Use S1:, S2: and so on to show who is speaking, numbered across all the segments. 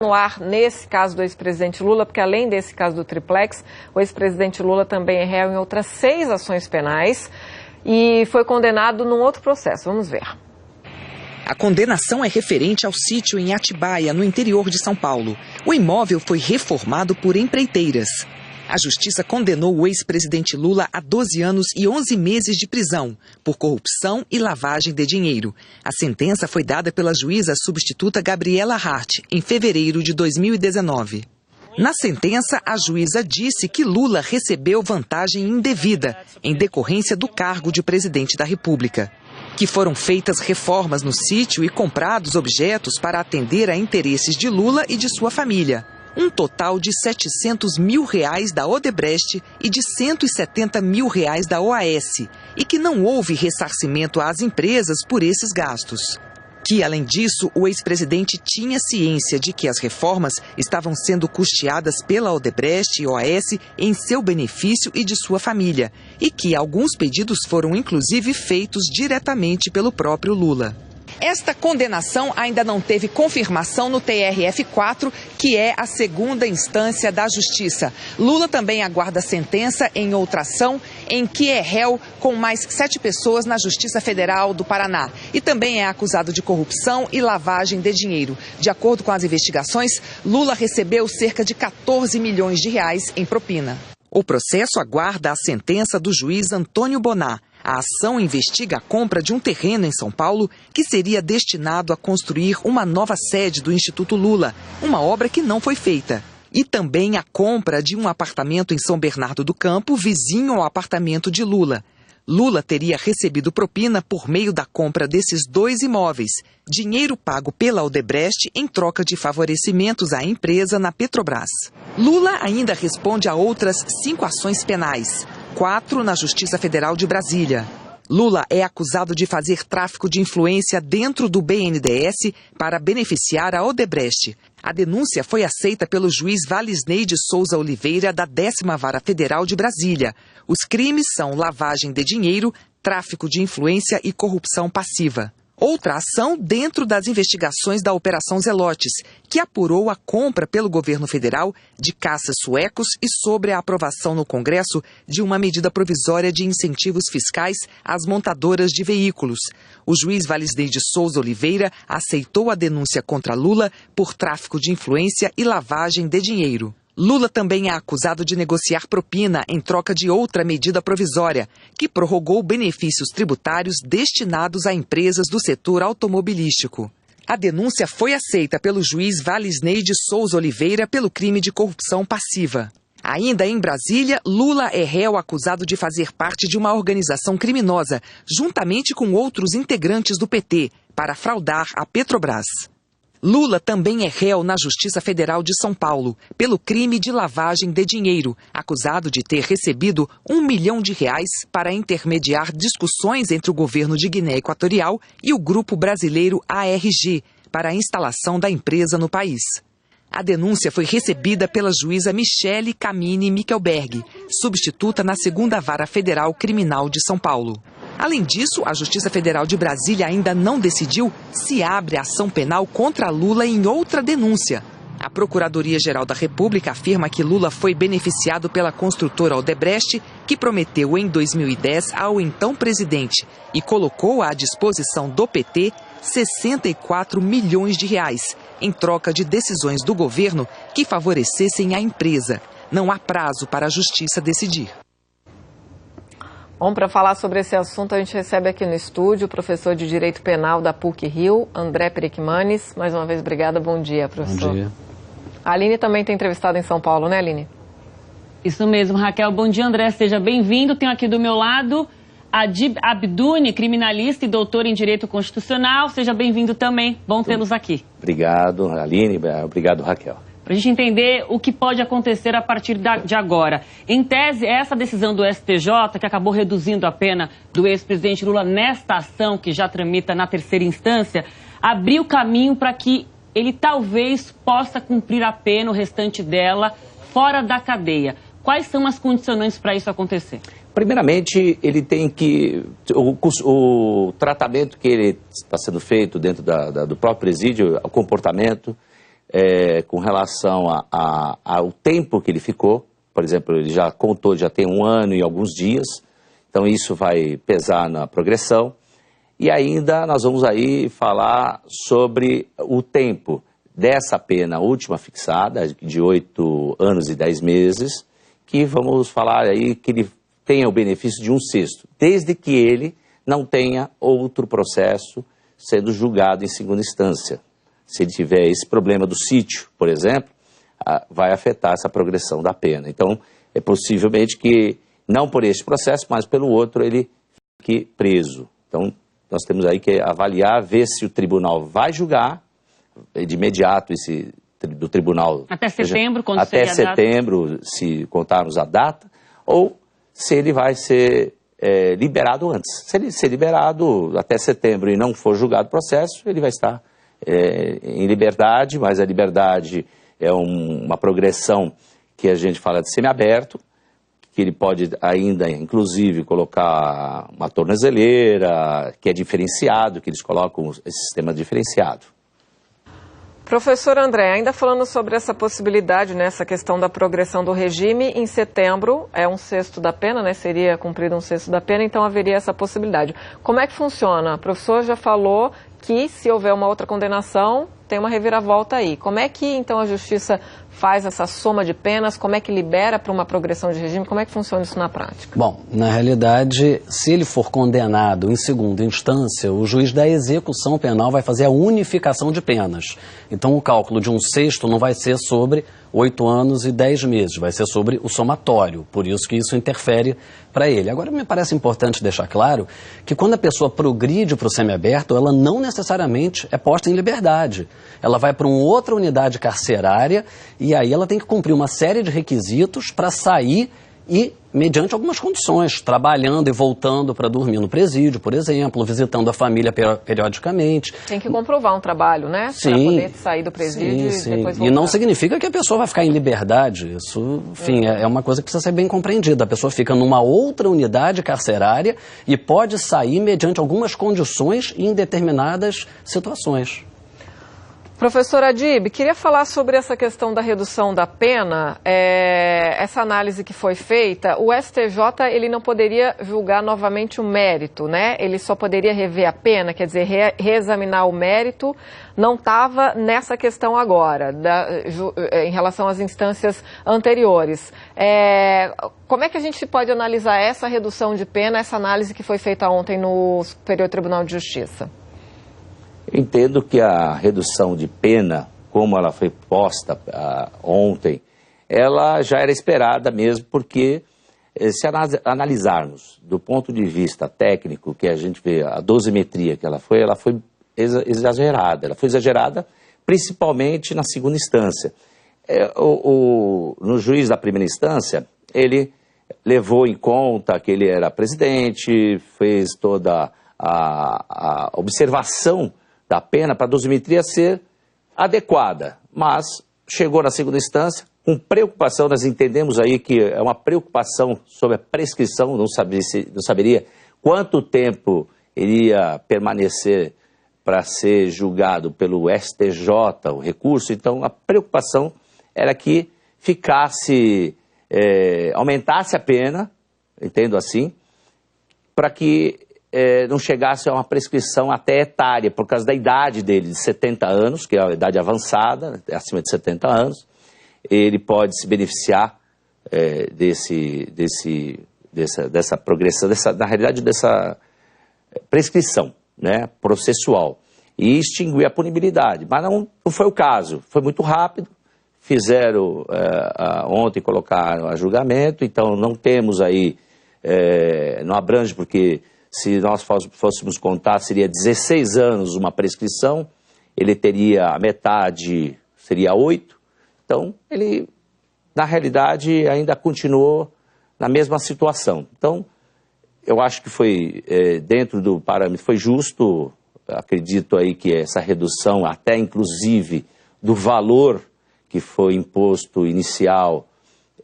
S1: No ar, nesse caso do ex-presidente Lula, porque além desse caso do triplex, o ex-presidente Lula também é réu em outras 6 ações penais e foi condenado num outro processo. Vamos ver.
S2: A condenação é referente ao sítio em Atibaia, no interior de São Paulo. O imóvel foi reformado por empreiteiras. A justiça condenou o ex-presidente Lula a 12 anos e 11 meses de prisão por corrupção e lavagem de dinheiro. A sentença foi dada pela juíza substituta Gabriela Hart em fevereiro de 2019. Na sentença, a juíza disse que Lula recebeu vantagem indevida em decorrência do cargo de presidente da República, que foram feitas reformas no sítio e comprados objetos para atender a interesses de Lula e de sua família. Um total de R$700 mil da Odebrecht e de R$170 mil da OAS, e que não houve ressarcimento às empresas por esses gastos. Que, além disso, o ex-presidente tinha ciência de que as reformas estavam sendo custeadas pela Odebrecht e OAS em seu benefício e de sua família, e que alguns pedidos foram inclusive feitos diretamente pelo próprio Lula. Esta condenação ainda não teve confirmação no TRF4, que é a segunda instância da Justiça. Lula também aguarda sentença em outra ação em que é réu com mais 7 pessoas na Justiça Federal do Paraná. E também é acusado de corrupção e lavagem de dinheiro. De acordo com as investigações, Lula recebeu cerca de R$14 milhões em propina. O processo aguarda a sentença do juiz Antônio Bonar. A ação investiga a compra de um terreno em São Paulo que seria destinado a construir uma nova sede do Instituto Lula, uma obra que não foi feita. E também a compra de um apartamento em São Bernardo do Campo, vizinho ao apartamento de Lula. Lula teria recebido propina por meio da compra desses 2 imóveis, dinheiro pago pela Odebrecht em troca de favorecimentos à empresa na Petrobras. Lula ainda responde a outras 5 ações penais, 4 na Justiça Federal de Brasília. Lula é acusado de fazer tráfico de influência dentro do BNDES para beneficiar a Odebrecht. A denúncia foi aceita pelo juiz Valisney de Souza Oliveira, da 10ª Vara Federal de Brasília. Os crimes são lavagem de dinheiro, tráfico de influência e corrupção passiva. Outra ação dentro das investigações da Operação Zelotes, que apurou a compra pelo governo federal de caças suecos e sobre a aprovação no Congresso de uma medida provisória de incentivos fiscais às montadoras de veículos. O juiz Valisney de Souza Oliveira aceitou a denúncia contra Lula por tráfico de influência e lavagem de dinheiro. Lula também é acusado de negociar propina em troca de outra medida provisória, que prorrogou benefícios tributários destinados a empresas do setor automobilístico. A denúncia foi aceita pelo juiz Valisney de Souza Oliveira pelo crime de corrupção passiva. Ainda em Brasília, Lula é réu acusado de fazer parte de uma organização criminosa, juntamente com outros integrantes do PT, para fraudar a Petrobras. Lula também é réu na Justiça Federal de São Paulo, pelo crime de lavagem de dinheiro, acusado de ter recebido R$1 milhão para intermediar discussões entre o governo de Guiné Equatorial e o grupo brasileiro ARG, para a instalação da empresa no país. A denúncia foi recebida pela juíza Michele Camini Michelberg, substituta na 2ª Vara Federal Criminal de São Paulo. Além disso, a Justiça Federal de Brasília ainda não decidiu se abre ação penal contra Lula em outra denúncia. A Procuradoria-Geral da República afirma que Lula foi beneficiado pela construtora Odebrecht, que prometeu em 2010 ao então presidente e colocou à disposição do PT R$64 milhões em troca de decisões do governo que favorecessem a empresa. Não há prazo para a Justiça decidir.
S1: Bom, para falar sobre esse assunto, a gente recebe aqui no estúdio o professor de Direito Penal da PUC-Rio, André Periquimanes. Mais uma vez, obrigada. Bom dia, professor.
S3: Bom dia.
S1: A Aline também tem entrevistado em São Paulo, né, Aline?
S4: Isso mesmo, Raquel. Bom dia, André. Seja bem-vindo. Tenho aqui do meu lado Adib Abduni, criminalista e doutor em Direito Constitucional. Seja bem-vindo também. Bom tê-los aqui.
S3: Obrigado, Aline. Obrigado, Raquel.
S4: Para a gente entender o que pode acontecer a partir de agora. Em tese, essa decisão do STJ, que acabou reduzindo a pena do ex-presidente Lula nesta ação, que já tramita na 3ª instância, abriu caminho para que ele talvez possa cumprir a pena, o restante dela, fora da cadeia. Quais são as condicionantes para isso acontecer?
S3: Primeiramente, ele tem que... O tratamento que ele está sendo feito dentro do próprio presídio, o comportamento... com relação ao tempo que ele ficou. Por exemplo, ele já contou, já tem 1 ano e alguns dias, então isso vai pesar na progressão. E ainda nós vamos aí falar sobre o tempo dessa pena última fixada, de 8 anos e 10 meses, que vamos falar aí que ele tenha o benefício de 1/6, desde que ele não tenha outro processo sendo julgado em segunda instância. Se ele tiver esse problema do sítio, por exemplo, vai afetar essa progressão da pena. Então, é possivelmente que, não por este processo, mas pelo outro, ele fique preso. Então, nós temos aí que avaliar, ver se o tribunal vai julgar de imediato do tribunal.
S4: Até setembro, quando
S3: até
S4: seria a data?
S3: setembro, se contarmos a data, ou se ele vai ser liberado antes. Se ele ser liberado até setembro e não for julgado o processo, ele vai estar em liberdade, mas a liberdade é uma progressão que a gente fala de semiaberto, que ele pode ainda, inclusive, colocar uma tornozeleira, que é diferenciado, que eles colocam esse sistema diferenciado.
S1: Professor André, ainda falando sobre essa possibilidade, né, essa questão da progressão do regime, em setembro é 1/6 da pena, né, seria cumprido 1/6 da pena, então haveria essa possibilidade. Como é que funciona? O professor já falou que se houver uma outra condenação, tem uma reviravolta aí. Como é que então a justiça faz essa soma de penas? Como é que libera para uma progressão de regime? Como é que funciona isso na prática?
S5: Bom, na realidade, se ele for condenado em segunda instância, o juiz da execução penal vai fazer a unificação de penas. Então o cálculo de 1/6 não vai ser sobre 8 anos e 10 meses, vai ser sobre o somatório, por isso que isso interfere para ele. Agora, me parece importante deixar claro que quando a pessoa progride para o semiaberto, ela não necessariamente é posta em liberdade. Ela vai para uma outra unidade carcerária e aí ela tem que cumprir uma série de requisitos para sair e, mediante algumas condições, trabalhando e voltando para dormir no presídio, por exemplo, visitando a família periodicamente.
S1: Tem que comprovar um trabalho, né? Para poder sair do presídio e depois voltar.
S5: E não significa que a pessoa vai ficar em liberdade. Isso, enfim, é uma coisa que precisa ser bem compreendida. A pessoa fica numa outra unidade carcerária e pode sair mediante algumas condições e em determinadas situações.
S1: Professor Adib, queria falar sobre essa questão da redução da pena, essa análise que foi feita. O STJ ele não poderia julgar novamente o mérito, né? Ele só poderia rever a pena, quer dizer, reexaminar o mérito, não estava nessa questão agora, em relação às instâncias anteriores. Como é que a gente pode analisar essa redução de pena, essa análise que foi feita ontem no Superior Tribunal de Justiça?
S3: Eu entendo que a redução de pena, como ela foi posta ontem, ela já era esperada mesmo, porque se analisarmos do ponto de vista técnico, que a gente vê a dosimetria que ela foi exagerada. Ela foi exagerada principalmente na segunda instância. No juiz da primeira instância, ele levou em conta que ele era presidente, fez toda a observação da pena para a dosimetria ser adequada, mas chegou na segunda instância com preocupação. Nós entendemos aí que é uma preocupação sobre a prescrição, não saberia quanto tempo iria permanecer para ser julgado pelo STJ, o recurso. Então a preocupação era que aumentasse a pena, entendo assim, para que não chegasse a uma prescrição até etária, por causa da idade dele, de 70 anos, que é a idade avançada, acima de 70 anos, ele pode se beneficiar dessa progressão, na realidade dessa prescrição, né, processual, e extinguir a punibilidade. Mas não foi o caso, foi muito rápido, fizeram ontem, colocaram a julgamento, então não temos aí, não abrange, porque se nós fôssemos contar, seria 16 anos uma prescrição, ele teria a metade, seria 8, então ele, na realidade, ainda continuou na mesma situação. Então, eu acho que foi, dentro do parâmetro, foi justo, acredito aí que essa redução, até inclusive do valor que foi imposto inicial,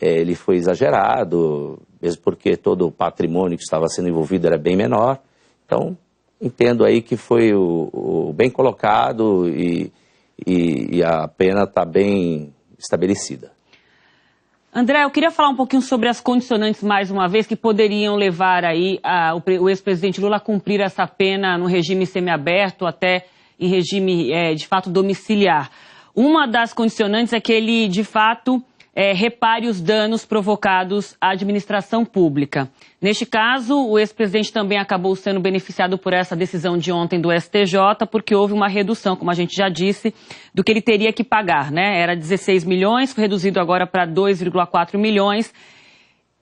S3: ele foi exagerado, mesmo porque todo o patrimônio que estava sendo envolvido era bem menor. Então, entendo aí que foi o bem colocado e e a pena está bem estabelecida.
S4: André, eu queria falar um pouquinho sobre as condicionantes, mais uma vez, que poderiam levar aí o ex-presidente Lula a cumprir essa pena no regime semiaberto, até em regime, de fato, domiciliar. Uma das condicionantes é que ele, de fato, repare os danos provocados à administração pública. Neste caso, o ex-presidente também acabou sendo beneficiado por essa decisão de ontem do STJ, porque houve uma redução, como a gente já disse, do que ele teria que pagar, né? Era 16 milhões, foi reduzido agora para 2,4 milhões.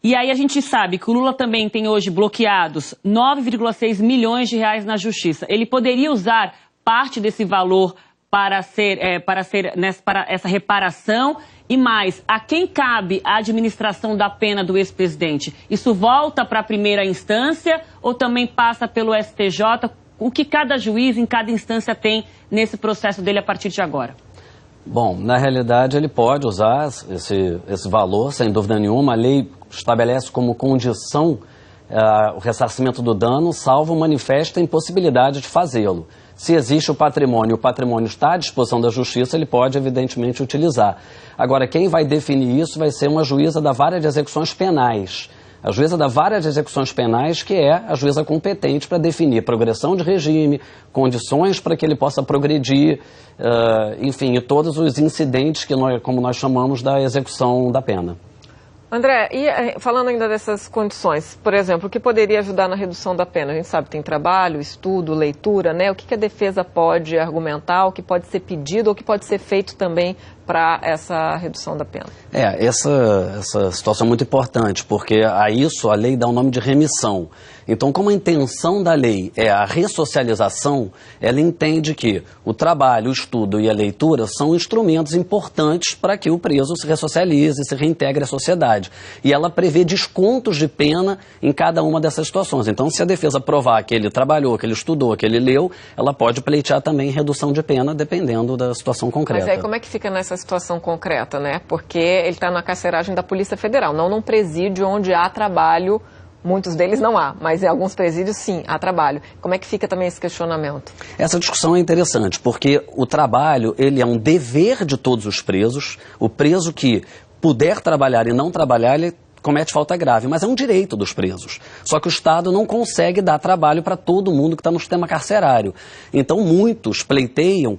S4: E aí a gente sabe que o Lula também tem hoje bloqueados 9,6 milhões de reais na Justiça. Ele poderia usar parte desse valor para essa reparação. E mais, a quem cabe a administração da pena do ex-presidente? Isso volta para a primeira instância ou também passa pelo STJ? O que cada juiz em cada instância tem nesse processo dele a partir de agora?
S5: Bom, na realidade ele pode usar esse valor, sem dúvida nenhuma. A lei estabelece como condição o ressarcimento do dano, salvo manifesta impossibilidade de fazê-lo. Se existe o patrimônio está à disposição da Justiça, ele pode, evidentemente, utilizar. Agora, quem vai definir isso vai ser uma juíza da Vara de Execuções Penais. A juíza da Vara de Execuções Penais, que é a juíza competente para definir progressão de regime, condições para que ele possa progredir, enfim, e todos os incidentes que como nós chamamos da execução da pena.
S1: André, e falando ainda dessas condições, por exemplo, o que poderia ajudar na redução da pena? A gente sabe que tem trabalho, estudo, leitura, né? O que a defesa pode argumentar, o que pode ser pedido ou o que pode ser feito também para essa redução da pena?
S5: Essa situação é muito importante, porque a isso a lei dá o nome de remissão. Então, como a intenção da lei é a ressocialização, ela entende que o trabalho, o estudo e a leitura são instrumentos importantes para que o preso se ressocialize, se reintegre à sociedade. E ela prevê descontos de pena em cada uma dessas situações. Então, se a defesa provar que ele trabalhou, que ele estudou, que ele leu, ela pode pleitear também redução de pena, dependendo da situação concreta.
S1: Mas aí como é que fica nessa situação concreta, né? Porque ele está na carceragem da Polícia Federal, não num presídio onde há trabalho. Muitos deles não há, mas em alguns presídios sim, há trabalho. Como é que fica também esse questionamento?
S5: Essa discussão é interessante, porque o trabalho, ele é um dever de todos os presos. O preso que puder trabalhar e não trabalhar, ele comete falta grave, mas é um direito dos presos. Só que o Estado não consegue dar trabalho para todo mundo que está no sistema carcerário. Então muitos pleiteiam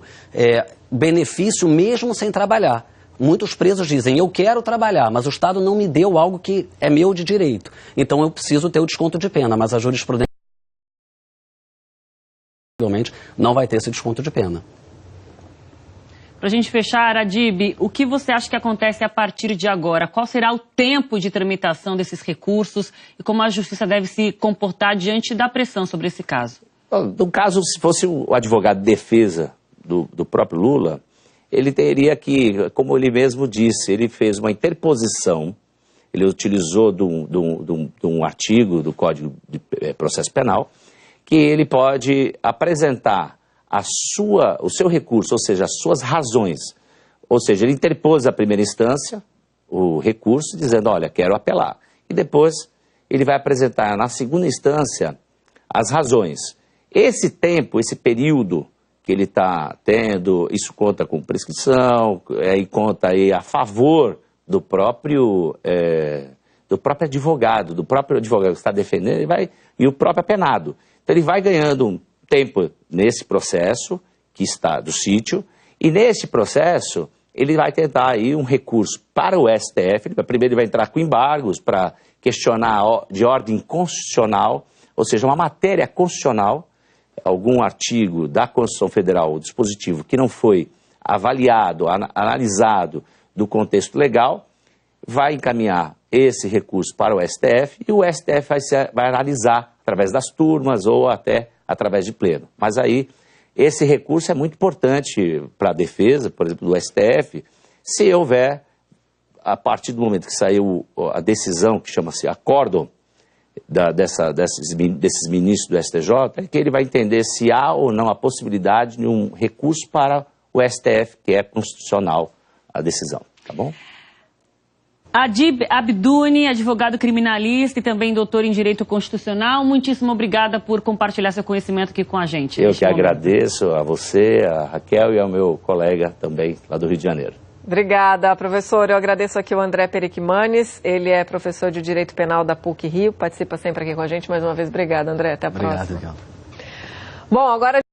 S5: benefício mesmo sem trabalhar. Muitos presos dizem, eu quero trabalhar, mas o Estado não me deu algo que é meu de direito. Então eu preciso ter o desconto de pena, mas a jurisprudência não vai ter esse desconto de pena.
S4: Para a gente fechar, Adib, o que você acha que acontece a partir de agora? Qual será o tempo de tramitação desses recursos e como a Justiça deve se comportar diante da pressão sobre esse caso?
S3: No caso, se fosse o advogado de defesa do próprio Lula, ele teria que, como ele mesmo disse, ele fez uma interposição, ele utilizou de um artigo do Código de Processo Penal, que ele pode apresentar o seu recurso, ou seja, as suas razões. Ou seja, ele interpôs a primeira instância, o recurso, dizendo, olha, quero apelar. E depois ele vai apresentar na segunda instância as razões. Esse tempo, esse período que ele está tendo, isso conta com prescrição, e conta aí a favor do próprio advogado, que está defendendo, e o próprio apenado. Então ele vai ganhando um tempo nesse processo que está do sítio, e nesse processo ele vai tentar aí um recurso para o STF. Primeiro ele vai entrar com embargos para questionar de ordem constitucional, ou seja, uma matéria constitucional, algum artigo da Constituição Federal, o dispositivo que não foi avaliado, analisado do contexto legal, vai encaminhar esse recurso para o STF e o STF vai analisar através das turmas ou até através de pleno. Mas aí esse recurso é muito importante para a defesa, por exemplo, do STF, se houver, a partir do momento que saiu a decisão que chama-se acórdão, desses ministros do STJ, é que ele vai entender se há ou não a possibilidade de um recurso para o STF, que é constitucional a decisão, tá bom?
S4: Adib Abduni, advogado criminalista e também doutor em Direito Constitucional, muitíssimo obrigada por compartilhar seu conhecimento aqui com a gente.
S3: Eu que agradeço a você, a Raquel e ao meu colega também lá do Rio de Janeiro.
S1: Obrigada, professor. Eu agradeço aqui o André Periquimanes, ele é professor de Direito Penal da PUC Rio, participa sempre aqui com a gente. Mais uma vez, obrigada, André. Até a próxima.
S5: Obrigado.
S1: Bom, agora...